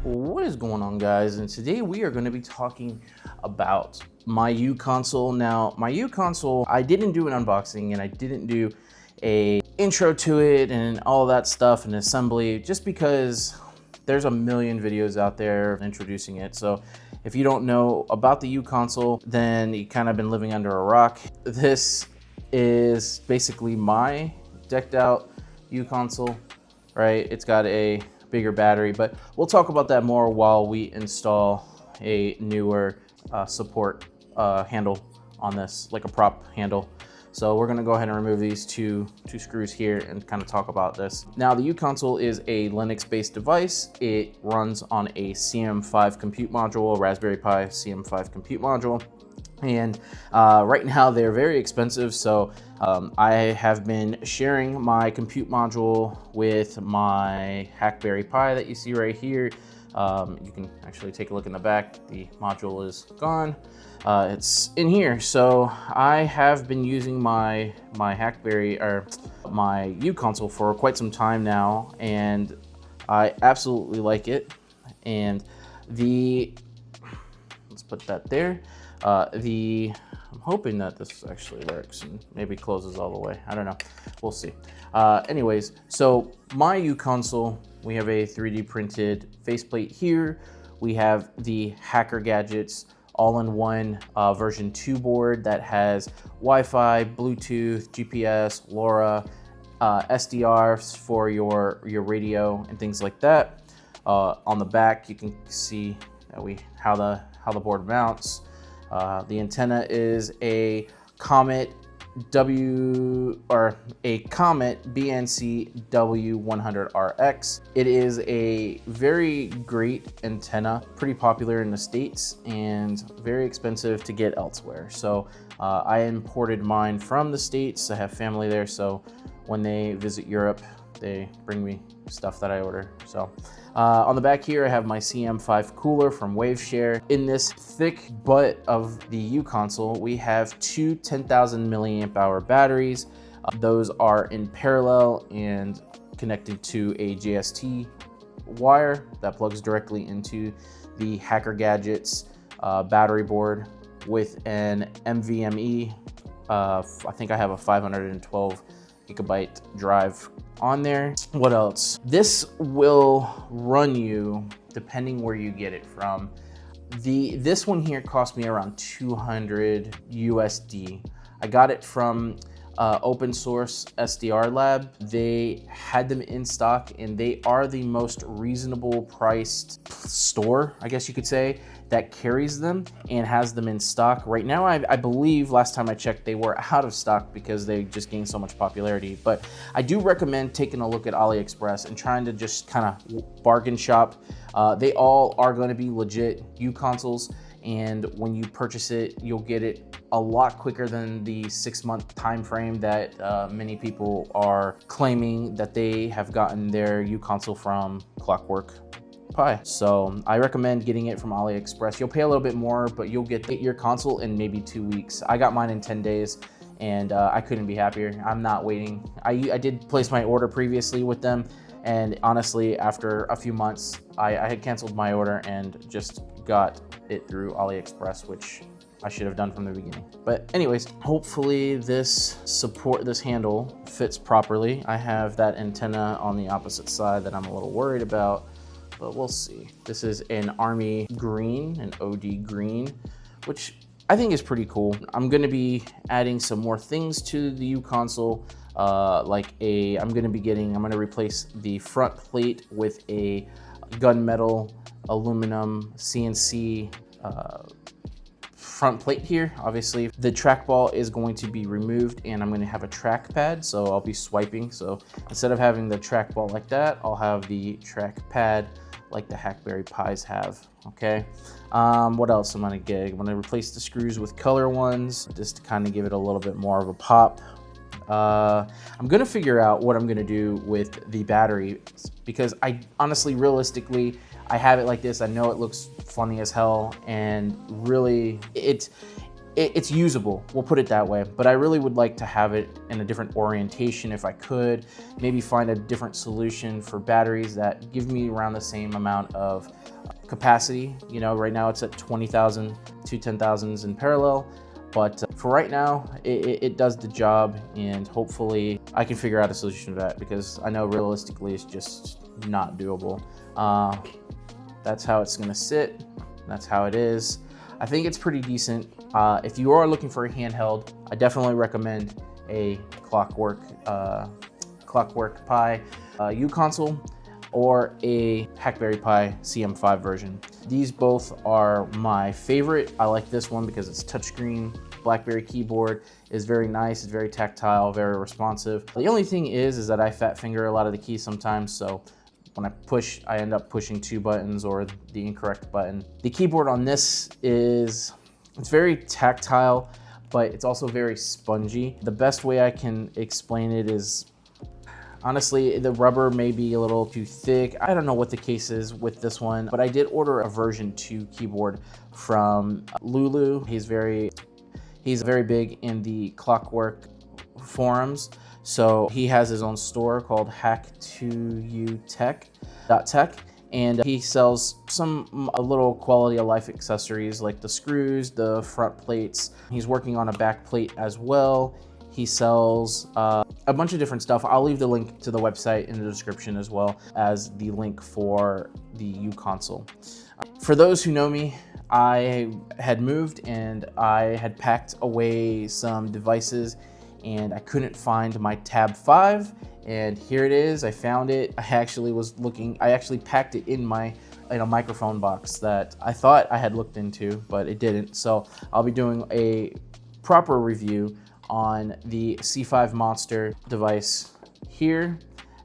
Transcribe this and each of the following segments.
What is going on, guys? And today we are going to be talking about my uConsole. Now, my uConsole, I didn't do an unboxing and I didn't do a intro to it and all that stuff and assembly, just because there's a million videos out there introducing it. So if you don't know about the uConsole, then you kind of been living under a rock. This is basically my decked out uConsole, right? It's got a bigger battery, but we'll talk about that more while we install a newer support handle on this, like a prop handle. So we're gonna go ahead and remove these two screws here and kind of talk about this. Now, the uConsole is a Linux-based device. It runs on a CM5 compute module, a Raspberry Pi CM5 compute module. And right now they're very expensive, so I have been sharing my compute module with my Raspberry Pi that you see right here. You can actually take a look in the back. The module is gone. It's in here. So I have been using my Raspberry or my uConsole for quite some time now, and I absolutely like it. And let's put that there. I'm hoping that this actually works and maybe closes all the way. I don't know. We'll see. Anyways, so my uConsole, we have a 3D printed faceplate here. We have the HackerGadgets all-in-one version 2 board that has Wi-Fi, Bluetooth, GPS, LoRa, SDRs for your radio and things like that. On the back, you can see that how the board mounts. The antenna is a Comet BNC W100RX. It is a very great antenna, pretty popular in the States and very expensive to get elsewhere. So I imported mine from the States. I have family there, so when they visit Europe, they bring me stuff that I order. So on the back here, I have my CM5 cooler from Waveshare. In this thick butt of the uConsole, we have two 10,000 milliamp hour batteries. Those are in parallel and connected to a JST wire that plugs directly into the HackerGadgets battery board with an NVMe. I think I have a 512 gigabyte drive on there. What else? This will run you, depending where you get it from. This one here cost me around 200 USD. I got it from open source SDR lab. They had them in stock and they are the most reasonable priced store, I guess you could say, that carries them and has them in stock. Right now, I believe last time I checked, they were out of stock because they just gained so much popularity. But I do recommend taking a look at AliExpress and trying to just kind of bargain shop. They all are going to be legit uConsoles, and when you purchase it, you'll get it a lot quicker than the 6-month time frame that many people are claiming that they have gotten their uConsole from Clockwork. So I recommend getting it from AliExpress. You'll pay a little bit more, but you'll get your console in maybe 2 weeks. I got mine in 10 days and I couldn't be happier. I'm not waiting. I did place my order previously with them, and honestly, after a few months, I had canceled my order and just got it through AliExpress, which I should have done from the beginning. But anyways, hopefully this handle fits properly. I have that antenna on the opposite side that I'm a little worried about, but we'll see. This is an Army green, an OD green, which I think is pretty cool. I'm gonna be adding some more things to the uConsole, I'm gonna replace the front plate with a gunmetal aluminum CNC front plate here. Obviously, the trackball is going to be removed and I'm going to have a trackpad, so I'll be swiping. So instead of having the trackball like that, I'll have the trackpad like the Raspberry Pis have. Okay. What else am I gonna get? I'm gonna replace the screws with color ones just to kind of give it a little bit more of a pop. I'm gonna figure out what I'm gonna do with the battery, because I honestly, realistically, I have it like this. I know it looks funny as hell, and really it's usable, we'll put it that way, but I really would like to have it in a different orientation if I could. Maybe find a different solution for batteries that give me around the same amount of capacity. You know, right now it's at 20,000 to 10,000s in parallel, but for right now, it does the job, and hopefully I can figure out a solution to that, because I know realistically it's just not doable. That's how it's gonna sit. That's how it is. I think it's pretty decent. If you are looking for a handheld, I definitely recommend a Clockwork Pi uConsole or a HackerGadgets Pi CM5 version. These both are my favorite. I like this one because it's touchscreen. BlackBerry keyboard is very nice, it's very tactile, very responsive. The only thing is that I fat finger a lot of the keys sometimes, so when I push, I end up pushing 2 buttons or the incorrect button. The keyboard on this it's very tactile, but it's also very spongy. The best way I can explain it is, honestly, the rubber may be a little too thick. I don't know what the case is with this one, but I did order a version 2 keyboard from Lulu. He's very big in the Clockwork forums. So he has his own store called Hack2UTech.tech, and he sells some little quality of life accessories like the screws, the front plates. He's working on a back plate as well. He sells a bunch of different stuff. I'll leave the link to the website in the description, as well as the link for the uConsole. For those who know me, I had moved and I had packed away some devices, and I couldn't find my Tab 5, and here it is. I found it. I actually packed it in a microphone box that I thought I had looked into, but it didn't. So I'll be doing a proper review on the C5 Monster device here,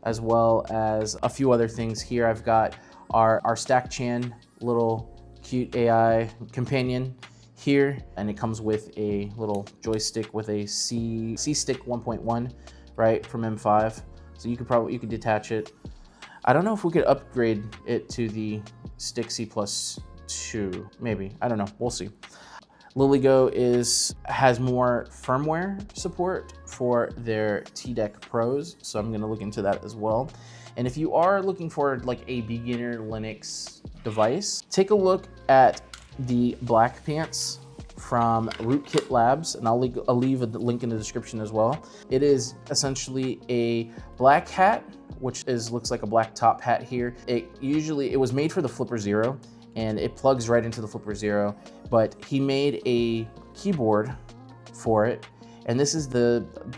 as well as a few other things here. I've got our StackChan little cute AI companion here, and it comes with a little joystick with a C-Stick 1.1, right, from M5. So you could detach it. I don't know if we could upgrade it to the Stick C+2, maybe. I don't know, we'll see. LilyGo has more firmware support for their TDEC Pros, so I'm gonna look into that as well. And if you are looking for like a beginner Linux device, take a look at the Black Pants from Rootkit Labs, and I'll leave a link in the description as well. It is essentially a black hat, which looks like a black top hat here. It was made for the Flipper Zero, and it plugs right into the Flipper Zero, but he made a keyboard for it, and this is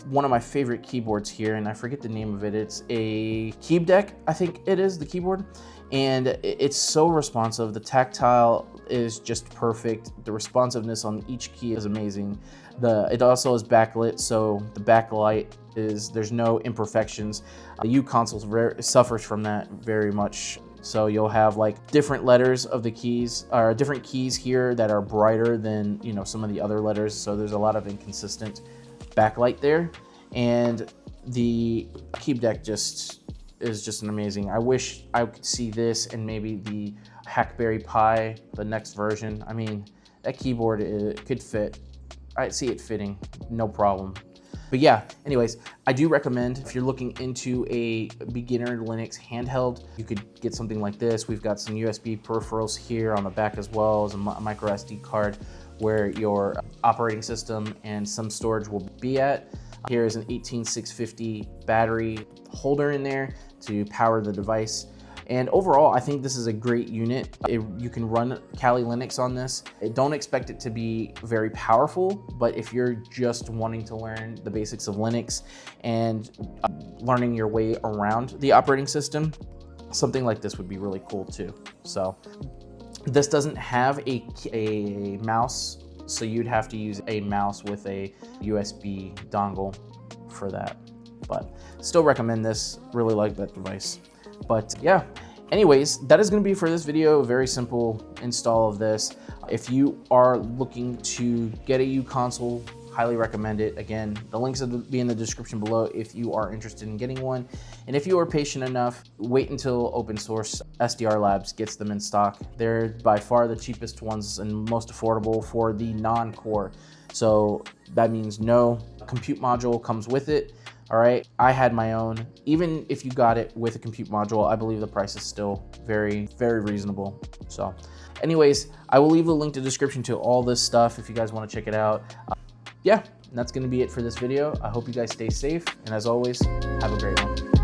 one of my favorite keyboards here, and I forget the name of it. It's a KeyDeck, I think it is, the keyboard, and it's so responsive. The tactile is just perfect. The responsiveness on each key is amazing. It also is backlit, so the backlight there's no imperfections. The uConsole suffers from that very much. So you'll have like different letters of the keys, or different keys here that are brighter than, you know, some of the other letters. So there's a lot of inconsistent backlight there. And the KeyDeck is just an amazing. I wish I could see this and maybe the HackerGadgets Pi, the next version. I mean, that keyboard could fit. I see it fitting, no problem. But yeah, anyways, I do recommend, if you're looking into a beginner Linux handheld, you could get something like this. We've got some USB peripherals here on the back, as well as a micro SD card where your operating system and some storage will be at. Here is an 18650 battery holder in there to power the device. And overall, I think this is a great unit. You can run Kali Linux on this. Don't expect it to be very powerful, but if you're just wanting to learn the basics of Linux and learning your way around the operating system, something like this would be really cool too. So this doesn't have a mouse, so you'd have to use a mouse with a USB dongle for that. But still recommend this, really like that device. But yeah, anyways, that is going to be for this video. Very simple install of this. If you are looking to get a uConsole, highly recommend it. Again, the links will be in the description below if you are interested in getting one. And if you are patient enough, wait until open source SDR Labs gets them in stock. They're by far the cheapest ones and most affordable for the non-core So that means no compute module comes with it. All right, I had my own. Even if you got it with a compute module, I believe the price is still very, very reasonable. So anyways, I will leave a link to the description to all this stuff if you guys want to check it out. Yeah, that's going to be it for this video. I hope you guys stay safe. And as always, have a great one.